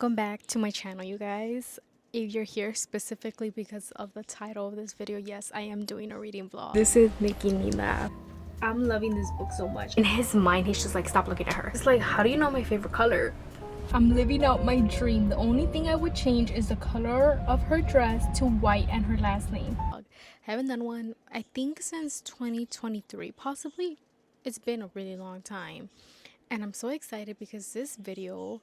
Welcome back to my channel, you guys. If you're here specifically because of the title of this video, yes, I am doing a reading vlog. This is making me laugh. I'm loving this book so much. In his mind, he's just like, stop looking at her. It's like, how do you know my favorite color? I'm living out my dream. The only thing I would change is the color of her dress to white and her last name. I haven't done one, I think, since 2023, possibly. It's been a really long time. And I'm so excited because this video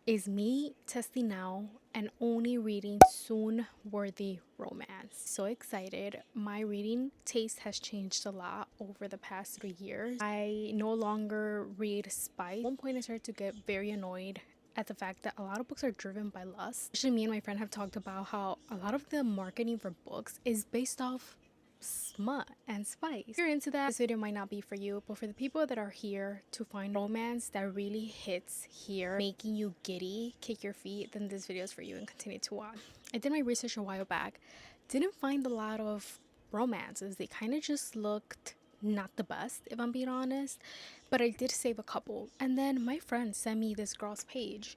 is me testing out and only reading soon-worthy romance. So excited. My reading taste has changed a lot over the past 3 years. I no longer read spice. At one point I started to get very annoyed at the fact that a lot of books are driven by lust. Actually, me and my friend have talked about how a lot of the marketing for books is based off smut and spice. If you're into that, this video might not be for you, but for the people that are here to find romance that really hits here, making you giddy, kick your feet, then this video is for you and continue to watch. I did my research a while back, didn't find a lot of romances. They kind of just looked not the best, if I'm being honest, but I did save a couple. And then my friend sent me this girl's page,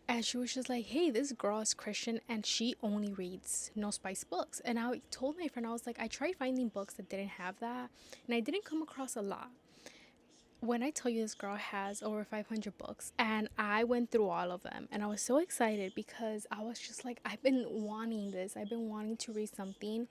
and she was just like, hey, this girl is Christian and she only reads no spice books. And I told my friend, I was like, I tried finding books that didn't have that and I didn't come across a lot. When I tell you, this girl has over 500 books, and I went through all of them, and I was so excited because I was just like, I've been wanting this. I've been wanting to read something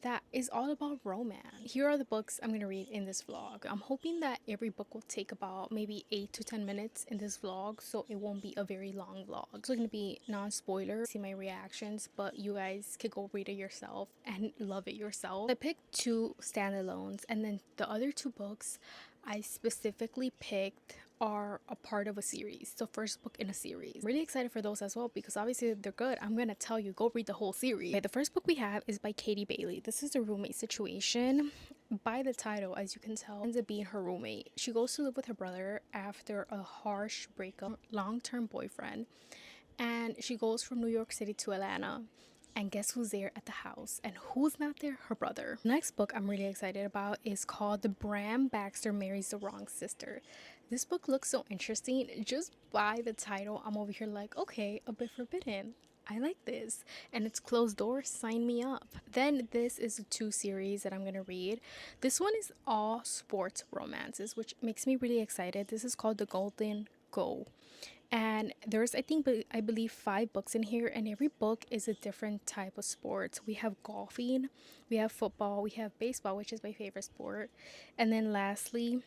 that is all about romance. Here are the books I'm gonna read in this vlog. I'm hoping that every book will take about maybe 8 to 10 minutes in this vlog, so it won't be a very long vlog. It's gonna be non-spoiler, see my reactions, but you guys could go read it yourself and love it yourself. I picked 2 standalones, and then the other 2 books I specifically picked are a part of a series, the first book in a series. I'm really excited for those as well because obviously they're good. I'm gonna tell you, go read the whole series. Okay, the first book we have is by Katie Bailey. This is the roommate situation. By the title, as you can tell, ends up being her roommate. She goes to live with her brother after a harsh breakup, long-term boyfriend, and she goes from New York City to Atlanta. And guess who's there at the house? And who's not there? Her brother. The next book I'm really excited about is called The Bram Baxter Marries the Wrong Sister. This book looks so interesting. Just by the title, I'm over here like, okay, a bit forbidden. I like this. And it's closed doors, sign me up. Then this is a 2 series that I'm gonna read. This one is all sports romances, which makes me really excited. This is called The Golden Goal. And there's, I believe 5 books in here, and every book is a different type of sports. We have golfing, we have football, we have baseball, which is my favorite sport, and then lastly,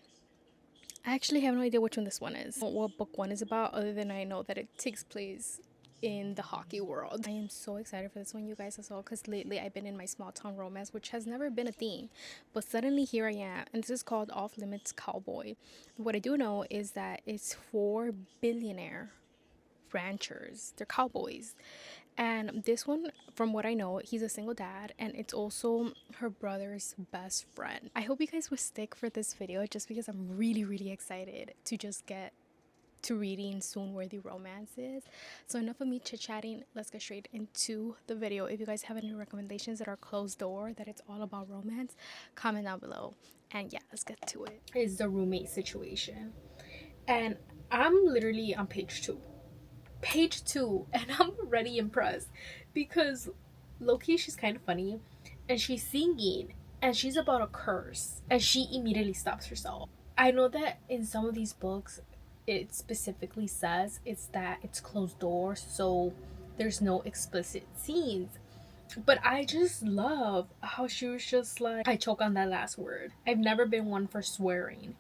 I actually have no idea which one this one is, what book 1 is about, other than I know that it takes place in the hockey world. I am so excited for this one, you guys, as well, because lately I've been in my small town romance, which has never been a theme, but suddenly here I am, and this is called Off Limits Cowboy. What I do know is that it's 4 billionaire ranchers, they're cowboys, and this one, from what I know, he's a single dad, and it's also her brother's best friend. I hope you guys will stick for this video just because I'm really excited to just get to reading soon-worthy romances. So enough of me chit-chatting, let's get straight into the video. If you guys have any recommendations that are closed door, that it's all about romance, comment down below. And yeah, let's get to it. Is the roommate situation, and I'm literally on page 2, and I'm already impressed because low-key she's kind of funny and she's singing and she's about to curse and she immediately stops herself. I know that in some of these books it specifically says it's closed doors, so there's no explicit scenes, but I just love how she was just like, I choke on that last word. I've never been one for swearing.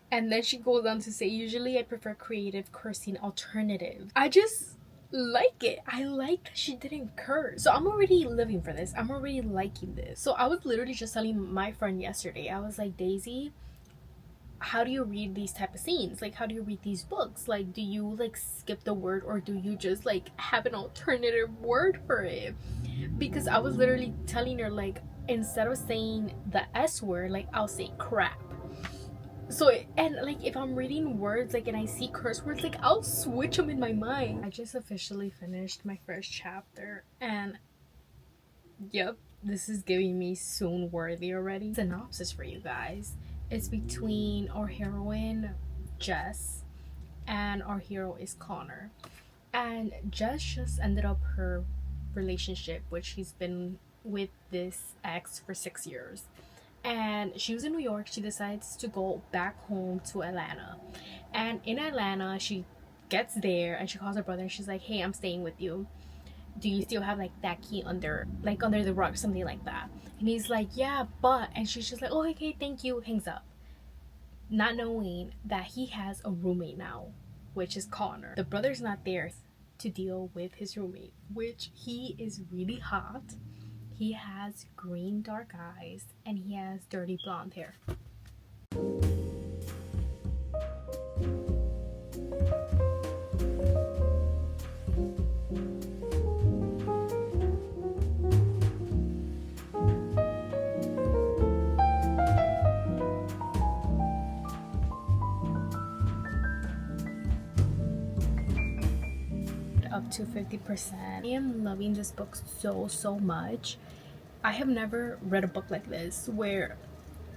And then she goes on to say, usually I prefer creative cursing alternatives. I just like it. I like that she didn't curse. So I'm already living for this. I'm already liking this. So I was literally just telling my friend yesterday, I was like, Daisy, how do you read these type of scenes? Like, how do you read these books? Like, do you like skip the word, or do you just like have an alternative word for it? Because I was literally telling her, like, instead of saying the S word, like, I'll say crap. So, and like if I'm reading words like and I see curse words, like I'll switch them in my mind. I just officially finished my first chapter, and yep, this is giving me soon worthy already. Synopsis for you guys. It's between our heroine Jess and our hero is Connor. And Jess just ended up her relationship, which she's been with this ex for 6 years. And she was in New York. She decides to go back home to Atlanta. And in Atlanta, she gets there and she calls her brother and she's like, hey, I'm staying with you. Do you still have like that key under the rug, something like that? And he's like, yeah, but, and she's just like, oh, okay, thank you, hangs up, not knowing that he has a roommate now, which is Connor. The brother's not there to deal with his roommate, which he is really hot. He has green dark eyes and he has dirty blonde hair. Up to 50%. I am loving this book so much. I have never read a book like this where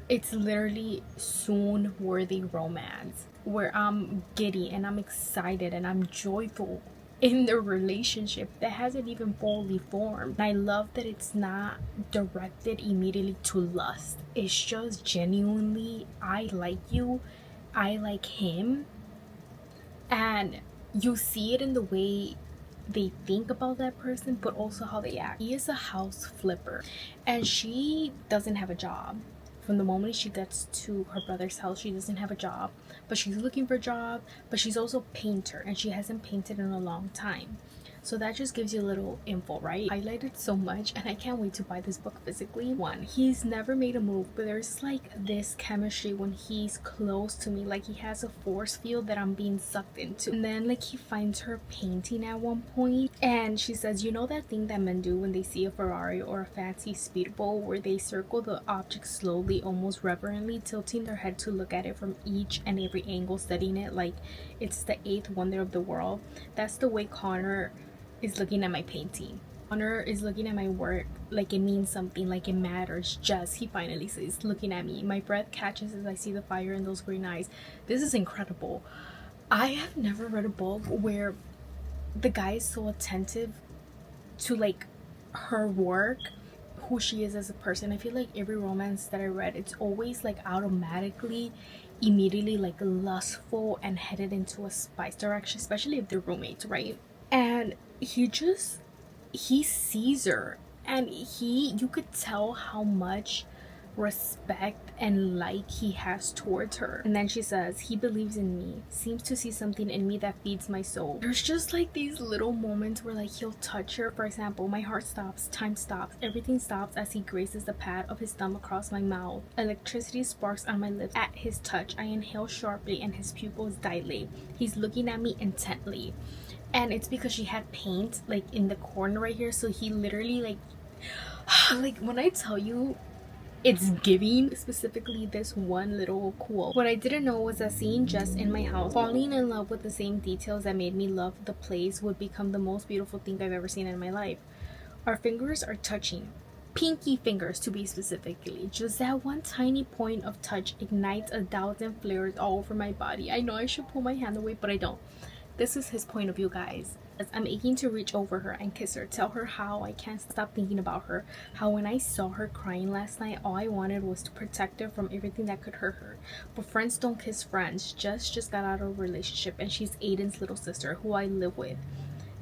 it's literally swoon worthy romance, where I'm giddy and I'm excited and I'm joyful in the relationship that hasn't even fully formed. And I love that it's not directed immediately to lust. It's just genuinely, I like you, I like him, and you see it in the way they think about that person, but also how they act. He is a house flipper and she doesn't have a job. From the moment she gets to her brother's house, she doesn't have a job, but she's looking for a job. But she's also a painter and she hasn't painted in a long time. So that just gives you a little info, right? I highlighted so much and I can't wait to buy this book physically. One, he's never made a move, but there's like this chemistry when he's close to me, like he has a force field that I'm being sucked into. And then like he finds her painting at one point and she says, you know that thing that men do when they see a Ferrari or a fancy speedboat, where they circle the object slowly, almost reverently, tilting their head to look at it from each and every angle, studying it like it's the eighth wonder of the world. That's the way Connor is looking at my painting. Connor is looking at my work like it means something, like it matters. Just, he finally says, looking at me. My breath catches as I see the fire in those green eyes. This is incredible. I have never read a book where the guy is so attentive to like her work, who she is as a person. I feel like every romance that I read, it's always like automatically, immediately like lustful and headed into a spice direction, especially if they're roommates, right? And he sees her and you could tell how much respect and like he has towards her. And then she says, he believes in me, seems to see something in me that feeds my soul. There's just like these little moments where like he'll touch her. For example, my heart stops, time stops, everything stops as he graces the pad of his thumb across my mouth. Electricity sparks on my lips at his touch. I inhale sharply and his pupils dilate. He's looking at me intently. And it's because she had paint like in the corner right here, so he literally like when I tell you, it's giving. Specifically this one little quote. What I didn't know was that seeing Jess in my house, falling in love with the same details that made me love the place, would become the most beautiful thing I've ever seen in my life. Our fingers are touching. Pinky fingers, to be specifically. Just that one tiny point of touch ignites 1,000 flares all over my body. I know I should pull my hand away, but I don't. This is his point of view, guys. I'm aching to reach over her and kiss her, tell her how I can't stop thinking about her, how when I saw her crying last night, all I wanted was to protect her from everything that could hurt her. But friends don't kiss friends. Jess just got out of a relationship and she's Aiden's little sister, who I live with.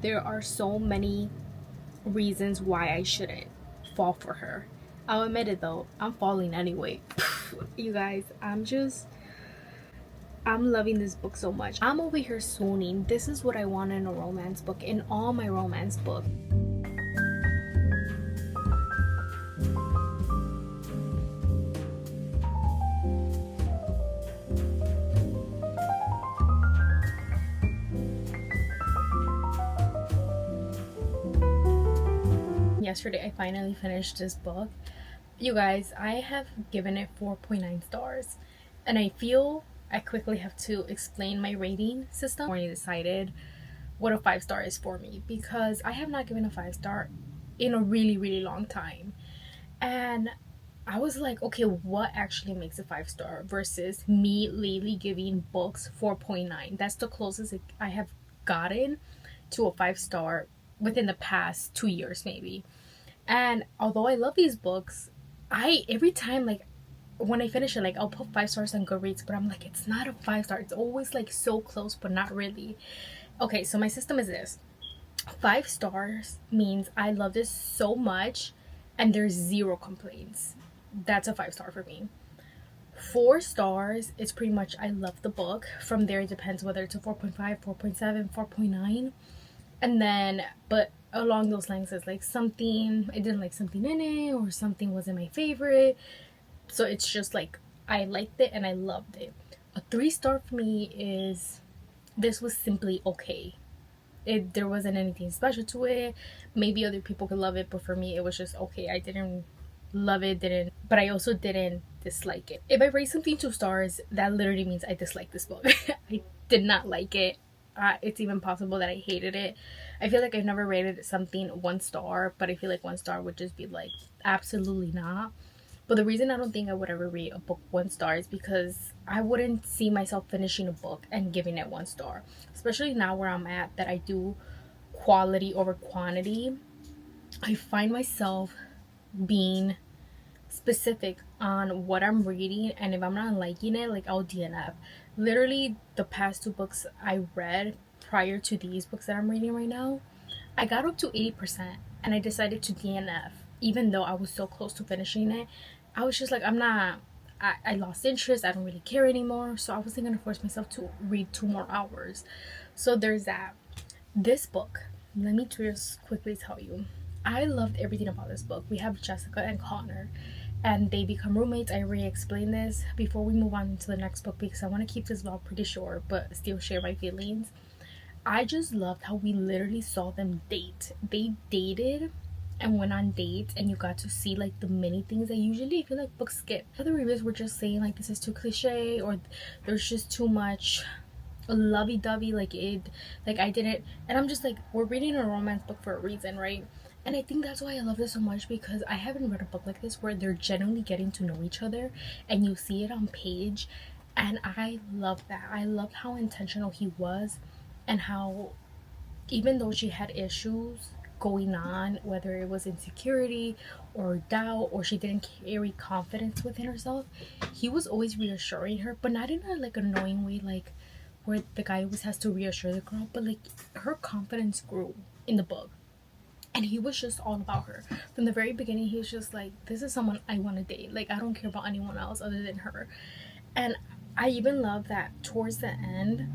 There are so many reasons why I shouldn't fall for her. I'll admit it though, I'm falling anyway. You guys, I'm loving this book so much. I'm over here swooning. This is what I want in a romance book, in all my romance books. Yesterday I finally finished this book. You guys, I have given it 4.9 stars, and I feel I quickly have to explain my rating system when I decided what a 5-star is for me, because I have not given a 5-star in a really long time. And I was like, okay, what actually makes a 5-star versus me lately giving books 4.9? That's the closest I have gotten to a 5-star within the past 2 years maybe. And although I love these books, every time, like, when I finish it, like, I'll put 5 stars on Goodreads, but I'm like, it's not a 5-star. It's always like so close, but not really. Okay, so my system is this: 5 stars means I love this so much and there's 0 complaints. That's a 5-star for me. 4 stars is pretty much I love the book. From there it depends whether it's a 4.5, 4.7, 4.9. And then, but along those lines is like something, I didn't like something in it, or something wasn't my favorite. So it's just like I liked it and I loved it. A 3-star for me is this was simply okay. There wasn't anything special to it. Maybe other people could love it, but for me it was just okay. I didn't love it, but I also didn't dislike it. If I rate something 2 stars, that literally means I dislike this book. I did not like it. It's even possible that I hated it. I feel like I've never rated something 1 star, but I feel like 1 star would just be like absolutely not. But the reason I don't think I would ever rate a book 1 star is because I wouldn't see myself finishing a book and giving it 1 star. Especially now where I'm at, that I do quality over quantity. I find myself being specific on what I'm reading, and if I'm not liking it, like, I'll DNF. Literally the past 2 books I read prior to these books that I'm reading right now, I got up to 80% and I decided to DNF. Even though I was so close to finishing it, I was just like, I lost interest. I don't really care anymore. So I wasn't gonna force myself to read 2 more hours. So there's that. This book, let me just quickly tell you, I loved everything about this book. We have Jessica and Connor, and they become roommates. I already explained this before we move on to the next book, because I want to keep this vlog pretty short but still share my feelings. I just loved how we literally saw them date. They dated and went on dates, and you got to see like the many things that usually I feel like books skip. Other reviewers were just saying like this is too cliche, or there's just too much lovey-dovey, like I didn't, and I'm just like, we're reading a romance book for a reason, right? And I think that's why I love this so much, because I haven't read a book like this where they're genuinely getting to know each other and you see it on page. And I love that. I loved how intentional he was, and how even though she had issues going on, whether it was insecurity or doubt, or she didn't carry confidence within herself, he was always reassuring her, but not in a like annoying way, like where the guy always has to reassure the girl, but like her confidence grew in the book. And he was just all about her. From the very beginning, he was just like, this is someone I want to date. Like, I don't care about anyone else other than her. And I even love that towards the end,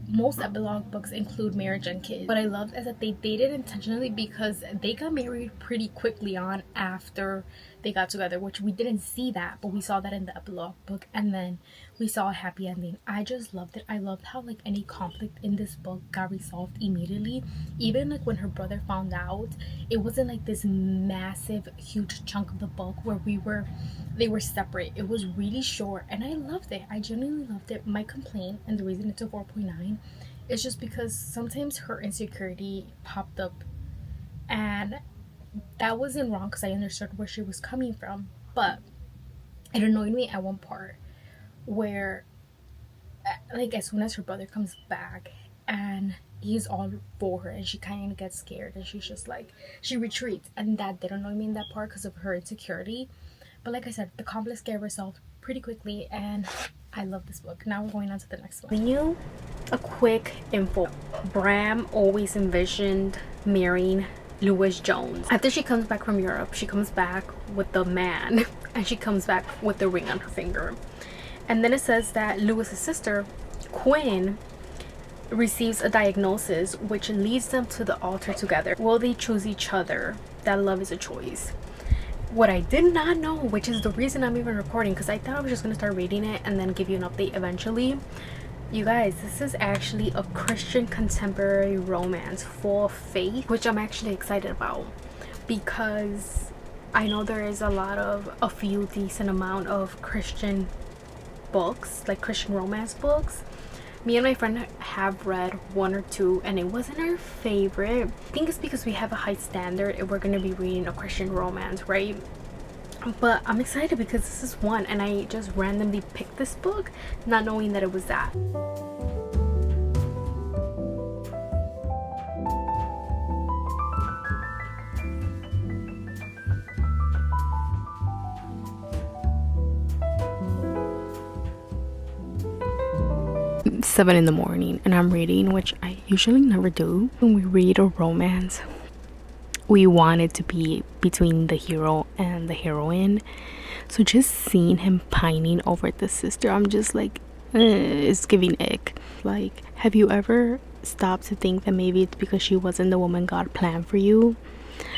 most epilogue books include marriage and kids. What I loved is that they dated intentionally, because they got married pretty quickly on after they got together, which we didn't see that, but we saw that in the epilogue book, and then we saw a happy ending. I just loved it. I loved how like any conflict in this book got resolved immediately. Even like when her brother found out, it wasn't like this massive huge chunk of the book where they were separate. It was really short, and I loved it. I genuinely loved it. My complaint, and the reason it's a 4.9, is just because sometimes her insecurity popped up, and that wasn't wrong because I understood where she was coming from, but it annoyed me at one part where like as soon as her brother comes back and he's all for her, and she kind of gets scared and she's just like, she retreats, and that did annoy me in that part because of her insecurity. But like I said, the conflicts get resolved pretty quickly, and I love this book. Now we're going on to the next one. You a quick info. Bram always envisioned marrying Lewis Jones. After she comes back from Europe, she comes back with the man, and she comes back with the ring on her finger. And then it says that Lewis's sister, Quinn, receives a diagnosis which leads them to the altar together. Will they choose each other? That love is a choice. What I did not know, which is the reason I'm even recording, because I thought I was just gonna start reading it and then give you an update eventually. You guys, this is actually a Christian contemporary romance full of faith, which I'm actually excited about, because I know there is a few decent amount of Christian books, like Christian romance books. Me and my friend have read 1 or 2, and it wasn't our favorite. I think it's because we have a high standard if we're gonna be reading a Christian romance, right? But I'm excited because this is one, and I just randomly picked this book not knowing that it was that. 7 in the morning and I'm reading, which I usually never do. When we read a romance, we want it to be between the hero and the heroine. So just seeing him pining over the sister, I'm just like, it's giving ick. Like, have you ever stopped to think that maybe it's because she wasn't the woman God planned for you?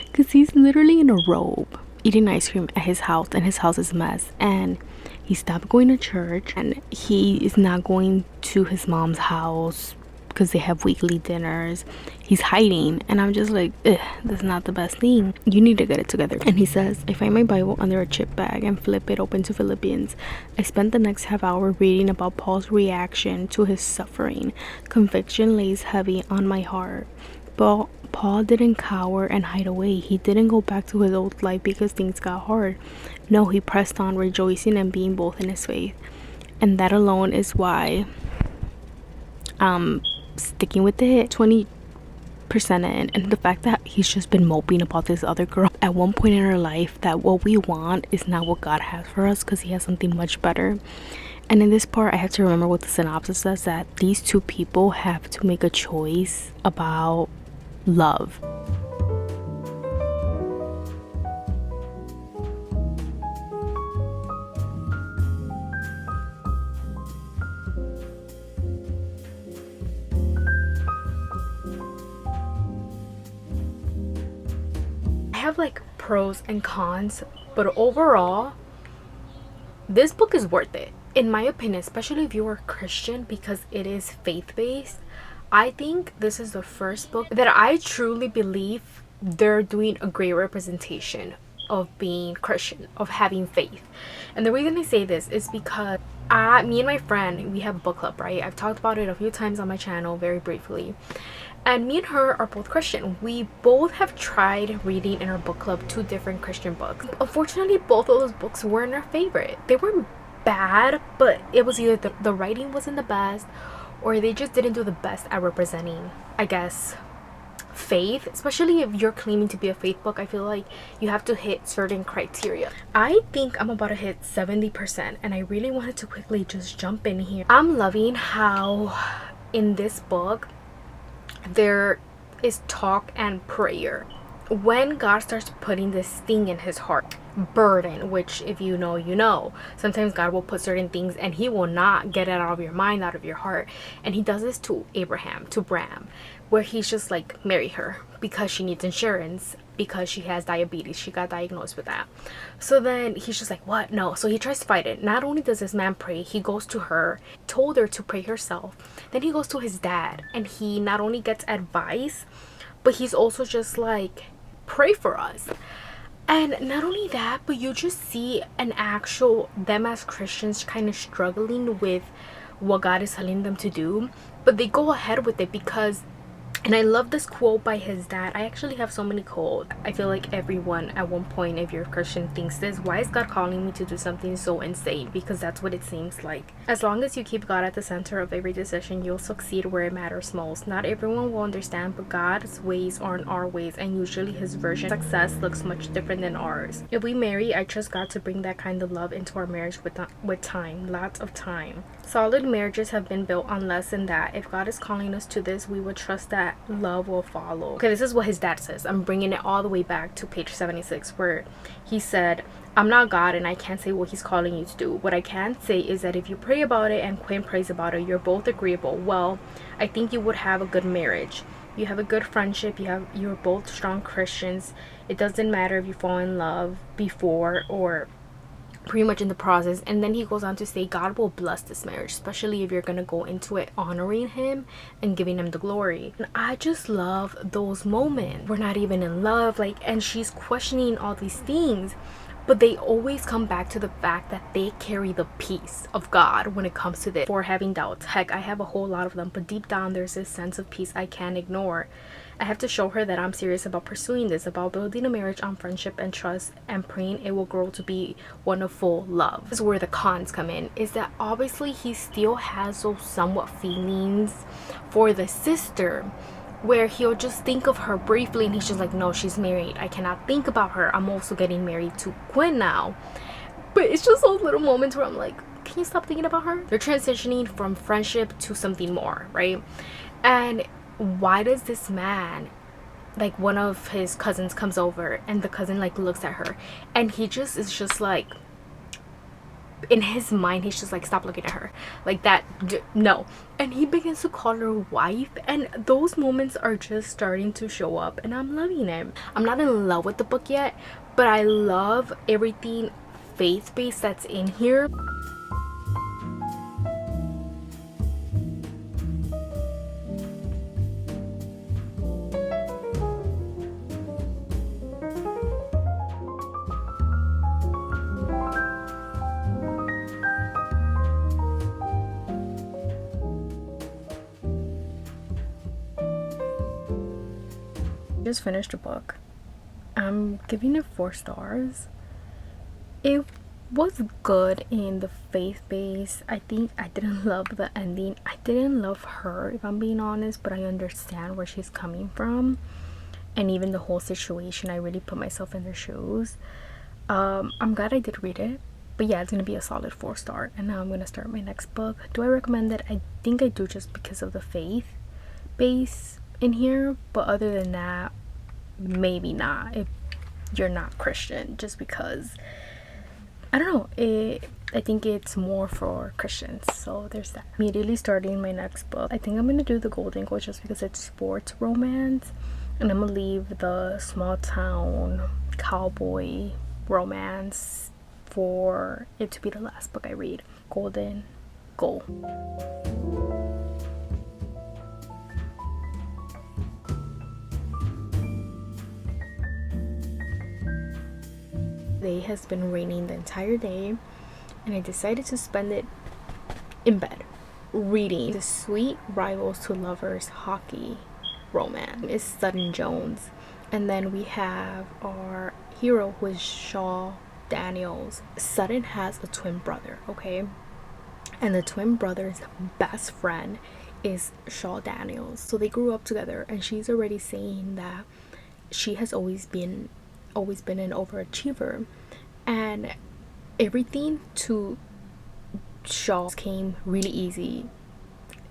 Because he's literally in a robe eating ice cream at his house, and his house is a mess, and he stopped going to church, and he is not going to his mom's house because they have weekly dinners. He's hiding, and I'm just like, that's not the best thing. You need to get it together. And he says, I find my Bible under a chip bag and flip it open to Philippians. I spent the next half hour reading about Paul's reaction to his suffering. Conviction lays heavy on my heart. But Paul didn't cower and hide away. He didn't go back to his old life because things got hard. No, he pressed on, rejoicing and being bold in his faith. And that alone is why I'm sticking with it 20% in. And the fact that he's just been moping about this other girl at one point in her life, that what we want is not what God has for us because he has something much better. And in this part, I have to remember what the synopsis says, that these two people have to make a choice about love. I have like pros and cons, but overall, this book is worth it, in my opinion, especially if you are Christian, because it is faith-based. I think this is the first book that I truly believe they're doing a great representation of being Christian, of having faith. And the reason I say this is because me and my friend, we have a book club, right? I've talked about it a few times on my channel very briefly. And me and her are both Christian. We both have tried reading in our book club 2 different Christian books. Unfortunately, both of those books weren't our favorite. They weren't bad, but it was either the writing wasn't the best, or they just didn't do the best at representing, I guess, faith. Especially if you're claiming to be a faith book, I feel like you have to hit certain criteria. I think I'm about to hit 70%, and I really wanted to quickly just jump in here. I'm loving how in this book there is talk and prayer. When God starts putting this thing in his heart, burden, which if you know, you know, sometimes God will put certain things and he will not get it out of your mind, out of your heart. And he does this to Abraham, to Bram, where he's just like, marry her because she needs insurance, because she has diabetes. She got diagnosed with that. So then he's just like, what? No. So he tries to fight it. Not only does this man pray, he goes to her, told her to pray herself. Then he goes to his dad, and he not only gets advice, but he's also just like, pray for us. And not only that, but you just see an actual them as Christians kind of struggling with what God is telling them to do, but they go ahead with it because, and I love this quote by his dad. I actually have so many quotes. I feel like everyone at one point, if you're a Christian, thinks this: why is God calling me to do something so insane? Because that's what it seems like. As long as you keep God at the center of every decision, you'll succeed where it matters most. Not everyone will understand, but God's ways aren't our ways, and usually his version of success looks much different than ours. If we marry, I trust God to bring that kind of love into our marriage with time, lots of time. Solid marriages have been built on less than that. If God is calling us to this, we would trust that love will follow. Okay, this is what his dad says. I'm bringing it all the way back to page 76, where he said, I'm not God and I can't say what he's calling you to do. What I can say is that if you pray about it and Quinn prays about it, you're both agreeable, well, I think you would have a good marriage. You have a good friendship. You're both strong Christians. It doesn't matter if you fall in love before or pretty much in the process. And then he goes on to say God will bless this marriage, especially if you're gonna go into it honoring him and giving him the glory. And I just love those moments. We're not even in love, like, and she's questioning all these things, but they always come back to the fact that they carry the peace of God when it comes to this. For having doubts, heck, I have a whole lot of them, but deep down there's this sense of peace I can't ignore. I have to show her that I'm serious about pursuing this, about building a marriage on friendship and trust, and praying it will grow to be one of full love. This is where the cons come in, is that obviously he still has those somewhat feelings for the sister, where he'll just think of her briefly and he's just like, no, she's married, I cannot think about her, I'm also getting married to Quinn now. But it's just those little moments where I'm like, can can you stop thinking about her? They're transitioning from friendship to something more, right? And why does this man, like, one of his cousins comes over and the cousin like looks at her and he just is just like, in his mind he's just like, stop looking at her like that, no. And he begins to call her wife, and those moments are just starting to show up and I'm loving it. I'm not in love with the book yet, but I love everything faith-based that's in here. Just finished a book. I'm giving it 4 stars. It was good in the faith base. I think I didn't love the ending. I didn't love her, if I'm being honest, but I understand where she's coming from, and even the whole situation, I really put myself in their shoes. I'm glad I did read it, but yeah, it's gonna be a solid 4 star. And now I'm gonna start my next book. Do I recommend it? I think I do, just because of the faith base in here, but other than that, maybe not if you're not Christian, just because I don't know, I think it's more for Christians. So there's that. Immediately starting my next book, I think I'm gonna do The Golden Goal, just because it's sports romance, and I'm gonna leave the small town cowboy romance for it to be the last book I read. Golden Goal. It has been raining the entire day, and I decided to spend it in bed reading the Sweet Rivals to Lovers hockey romance. It's Sutton Jones, and then we have our hero, who is Shaw Daniels. Sutton has a twin brother, okay, and the twin brother's best friend is Shaw Daniels. So they grew up together, and she's already saying that she has always been an overachiever, and everything to Shaw came really easy,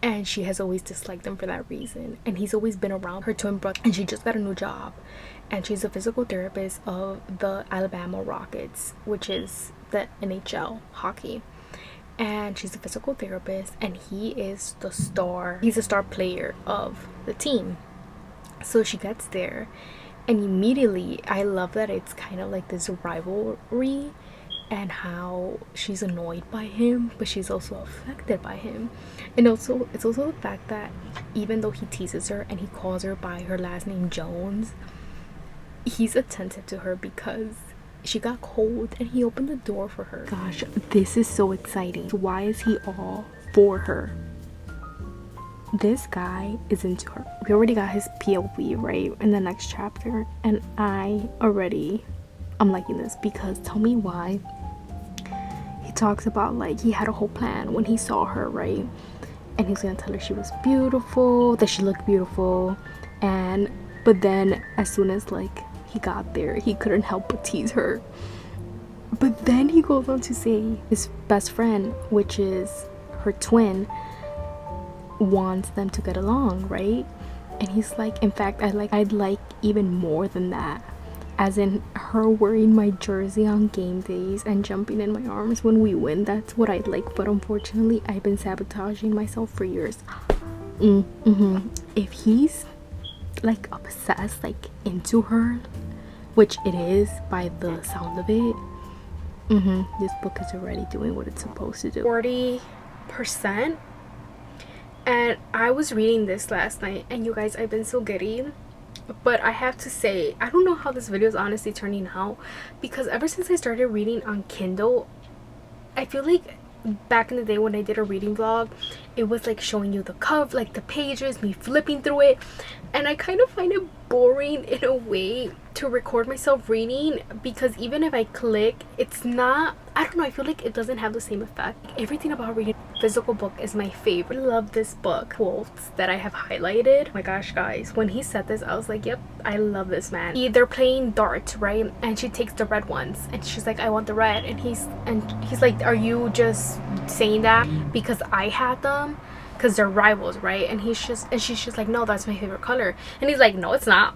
and she has always disliked him for that reason. And he's always been around her twin brother, and she just got a new job, and she's a physical therapist of the Alabama Rockets, which is the NHL hockey, and she's a physical therapist, and he is the star. He's a star player of the team. So she gets there, and immediately, I love that it's kind of like this rivalry, and how she's annoyed by him, but she's also affected by him. And also, it's also the fact that even though he teases her and he calls her by her last name Jones, he's attentive to her because she got cold and he opened the door for her. Gosh, this is so exciting. Why is he all for her? This guy is into her. We already got his POV right in the next chapter, and I'm liking this, because tell me why. He talks about, like, he had a whole plan when he saw her, right, and he's gonna tell her she was beautiful, that she looked beautiful, but then as soon as, like, he got there, he couldn't help but tease her. But then he goes on to say his best friend, which is her twin, wants them to get along, right? And he's like, in fact, I'd like even more than that, as in her wearing my jersey on game days and jumping in my arms when we win. That's what I'd like, but unfortunately I've been sabotaging myself for years. If he's like obsessed, like into her, which it is by the sound of it, this book is already doing what it's supposed to do. 40%. And I was reading this last night, and you guys, I've been so giddy, but I have to say, I don't know how this video is honestly turning out, because ever since I started reading on Kindle, I feel like back in the day when I did a reading vlog, it was like showing you the cover, like the pages, me flipping through it, and I kind of find it boring in a way to record myself reading, because even if I click, it's not I don't know, I feel like it doesn't have the same effect. Everything about reading physical book is my favorite. I love this book. Quotes that I have highlighted. Oh my gosh, guys, when he said this, I was like, yep, I love this man. They're playing darts, right? And she takes the red ones and she's like, I want the red. And he's like, are you just saying that because I had them? Because they're rivals, right? And she's just like, no, that's my favorite color. And he's like, no, it's not.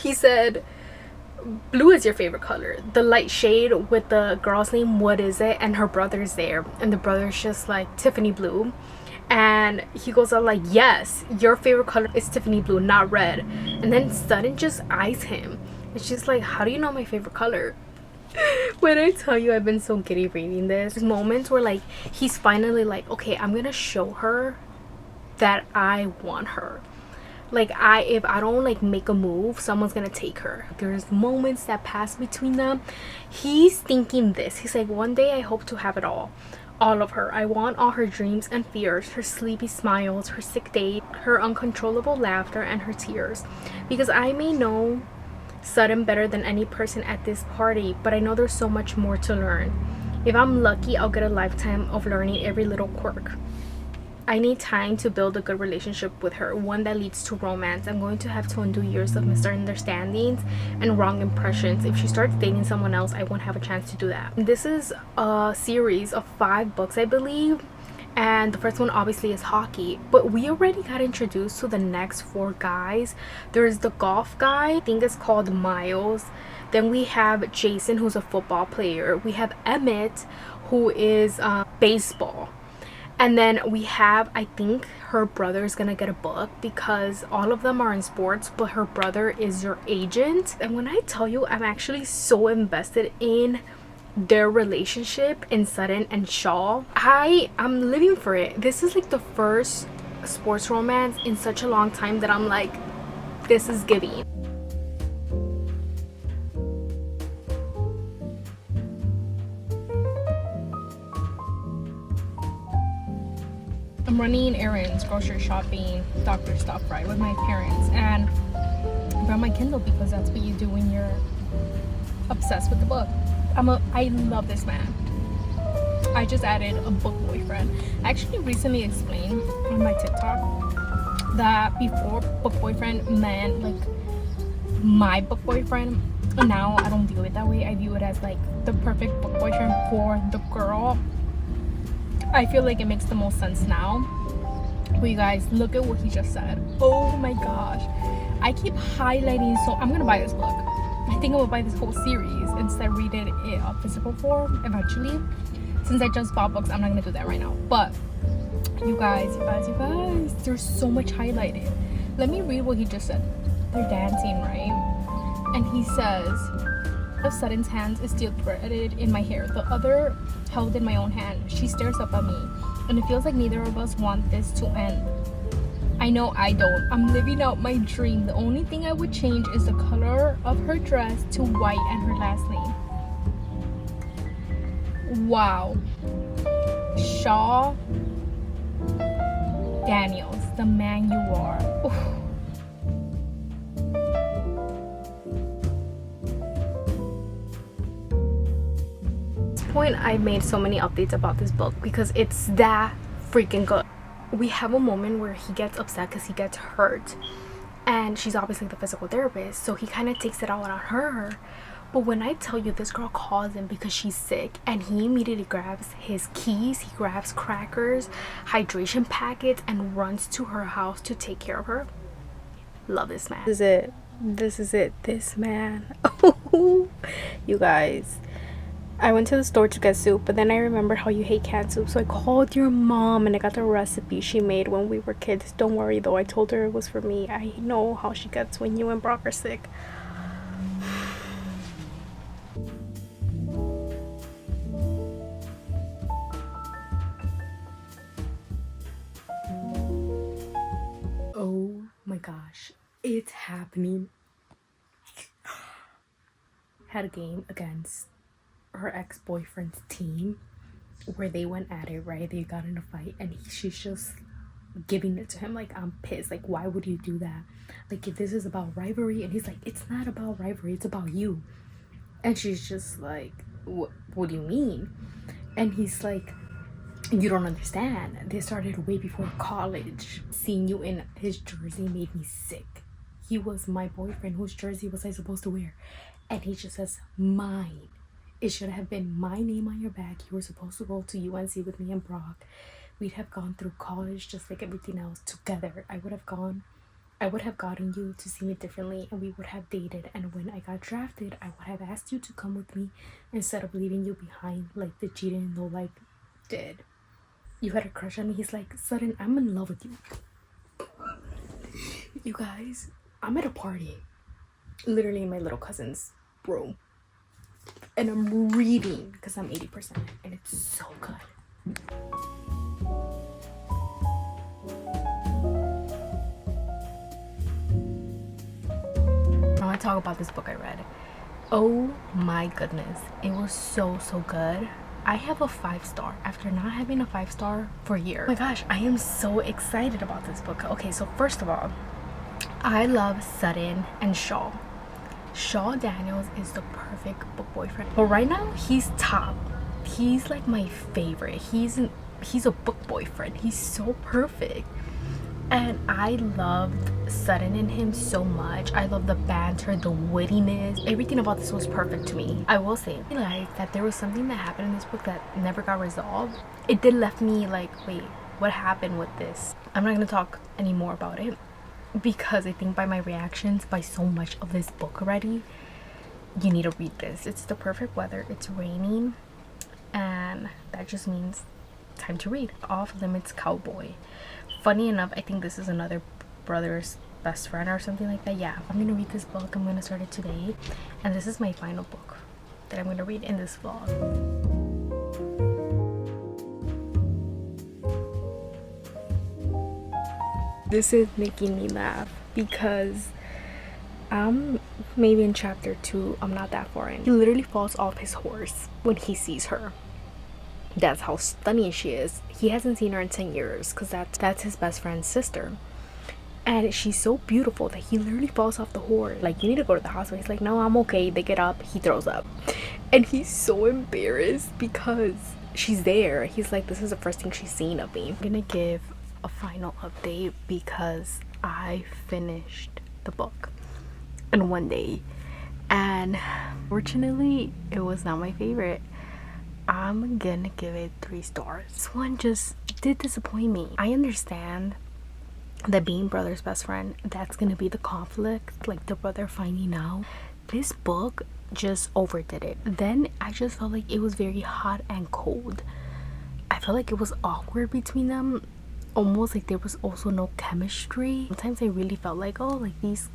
He said, blue is your favorite color. The light shade with the girl's name, what is it? And her brother's there, and the brother's just like, Tiffany blue. And he goes out like, yes, your favorite color is Tiffany blue, not red. And then Sudden just eyes him, and she's like, how do you know my favorite color? When I tell you, I've been so giddy reading this. There's moments where like he's finally like, okay, I'm gonna show her that I want her. Like, if I don't like make a move, someone's gonna take her. There's moments that pass between them. He's thinking this. He's like, one day I hope to have it all of her. I want all her dreams and fears, her sleepy smiles, her sick days, her uncontrollable laughter, and her tears. Because I may know Sudden better than any person at this party, but I know there's so much more to learn. If I'm lucky, I'll get a lifetime of learning every little quirk. I need time to build a good relationship with her, one that leads to romance. I'm going to have to undo years of misunderstandings and wrong impressions. If she starts dating someone else, I won't have a chance to do that. This is a series of 5 books, I believe. And the first one obviously is hockey, but we already got introduced to the next 4 guys. There's the golf guy, I think it's called Miles. Then we have Jason, who's a football player. We have Emmett, who is baseball. And then we have, I think her brother is gonna get a book because all of them are in sports, but her brother is your agent. And when I tell you, I'm actually so invested in their relationship in Sudden and Shaw. I'm living for it. This is like the first sports romance in such a long time that I'm like, this is giving. I'm running errands, grocery shopping, doctor stuff, right, with my parents, and I brought my Kindle because that's what you do when you're obsessed with the book. I love this man. I just added a book boyfriend. I actually recently explained on my TikTok that before book boyfriend meant like my book boyfriend, and now I don't view it that way. I view it as like the perfect book boyfriend for the girl. I feel like it makes the most sense now. But you guys, look at what he just said. Oh my gosh, I keep highlighting, so I'm gonna buy this book. I think I will buy this whole series instead of read it in a physical form eventually. Since I just bought books, I'm not gonna do that right now. But you guys, there's so much highlighted. Let me read what he just said. They're dancing, right? And he says, of Sudden's hands is still threaded in my hair, the other held in my own hand. She stares up at me, and it feels like neither of us want this to end. I know I don't. I'm living out my dream. The only thing I would change is the color of her dress to white and her last name. Wow. Shaw Daniels, the man you are. Oof. Point I made so many updates about this book because it's that freaking good. We have a moment where he gets upset because he gets hurt, and she's obviously the physical therapist, so he kind of takes it out on her. But when I tell you, this girl calls him because she's sick, and he immediately grabs his keys, he grabs crackers, hydration packets, and runs to her house to take care of her. Love this man. This is it, this man. You guys, I went to the store to get soup, but then I remembered how you hate canned soup, so I called your mom and I got the recipe she made when we were kids. Don't worry though, I told her it was for me. I know how she gets when you and Brock are sick. Oh my gosh, it's happening. Had a game against her ex-boyfriend's team where they went at it, right? They got in a fight, and she's just giving it to him like, I'm pissed, like, why would you do that? Like, if this is about rivalry, and he's like, it's not about rivalry, it's about you. And she's just like, what do you mean? And he's like, you don't understand. They started way before college. Seeing you in his jersey made me sick. He was my boyfriend. Whose jersey was I supposed to wear? And he just says, mine. It should have been my name on your back. You were supposed to go to UNC with me and Brock. We'd have gone through college just like everything else together. I would have gotten you to see me differently, and we would have dated. And when I got drafted, I would have asked you to come with me instead of leaving you behind like the cheating no like did. You had a crush on me. He's like, Sudden, I'm in love with you. You guys, I'm at a party, literally in my little cousin's room, and I'm reading because I'm 80%, and it's so good. I want to talk about this book I read. Oh my goodness, it was so good. I have a 5-star after not having a 5-star for years. Oh my gosh, I am so excited about this book. Okay, so first of all, I love Sutton and Shaw. Shaw Daniels is the perfect book boyfriend. But right now, he's top. He's like my favorite. He's a book boyfriend. He's so perfect. And I loved Sutton and him so much. I love the banter, the wittiness. Everything about this was perfect to me. I will say, like, that there was something that happened in this book that never got resolved. It did left me like, wait, what happened with this? I'm not gonna talk anymore about it because I think by my reactions, by so much of this book already, you need to read this. It's the perfect weather. It's raining, and that just means time to read. Off Limits Cowboy. Funny enough, I think this is another brother's best friend or something like that. Yeah, I'm gonna read this book. I'm gonna start it today, and this is my final book that I'm gonna read in this vlog. This is making me laugh because I'm maybe in chapter 2. I'm not that far in. He literally falls off his horse when he sees her. That's how stunning she is. He hasn't seen her in 10 years because that's his best friend's sister. And she's so beautiful that he literally falls off the horse. Like, you need to go to the hospital. He's like, no, I'm okay. They get up. He throws up. And he's so embarrassed because she's there. He's like, this is the first thing she's seen of me. I'm gonna give a final update because I finished the book in one day. And fortunately, it was not my favorite. I'm gonna give it 3 stars. This one just did disappoint me. I understand that being brother's best friend, that's gonna be the conflict, like the brother finding out. This book just overdid it. Then I just felt like it was very hot and cold. I felt like it was awkward between them, almost like there was also no chemistry. Sometimes I really felt like, oh, like this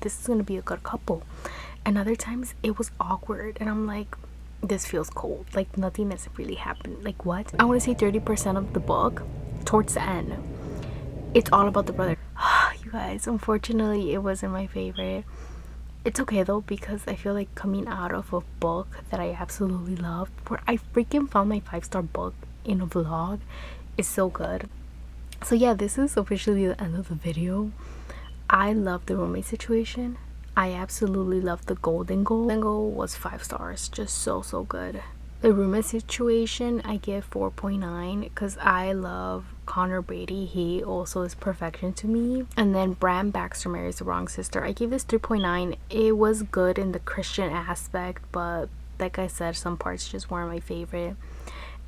is gonna be a good couple, and other times it was awkward and I'm like, this feels cold, like nothing has really happened. Like, what? I want to say 30% of the book, towards the end, it's all about the brother. You guys, unfortunately, it wasn't my favorite. It's okay though, because I feel like coming out of a book that I absolutely loved, where I freaking found my 5-star book in a vlog, is so good. So yeah, this is officially the end of the video. I love the roommate situation. I absolutely love the golden goal. Golden goal was 5 stars, just so good. The roommate situation, I give 4.9 because I love Connor Brady. He also is perfection to me. And then Bram Baxter Marries the Wrong Sister, I gave this 3.9. It was good in the Christian aspect, but like I said, some parts just weren't my favorite.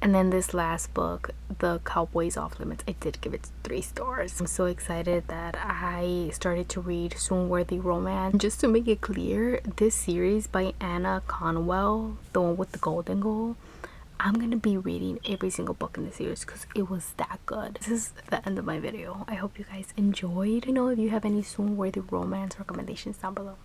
And then this last book, The Cowboys Off Limits, I did give it 3 stars. I'm so excited that I started to read Swoon-Worthy Romance. Just to make it clear, this series by Anna Conwell, the one with the golden goal, I'm gonna be reading every single book in the series because it was that good. This is the end of my video. I hope you guys enjoyed. Let me know if you have any Swoon-Worthy Romance recommendations down below.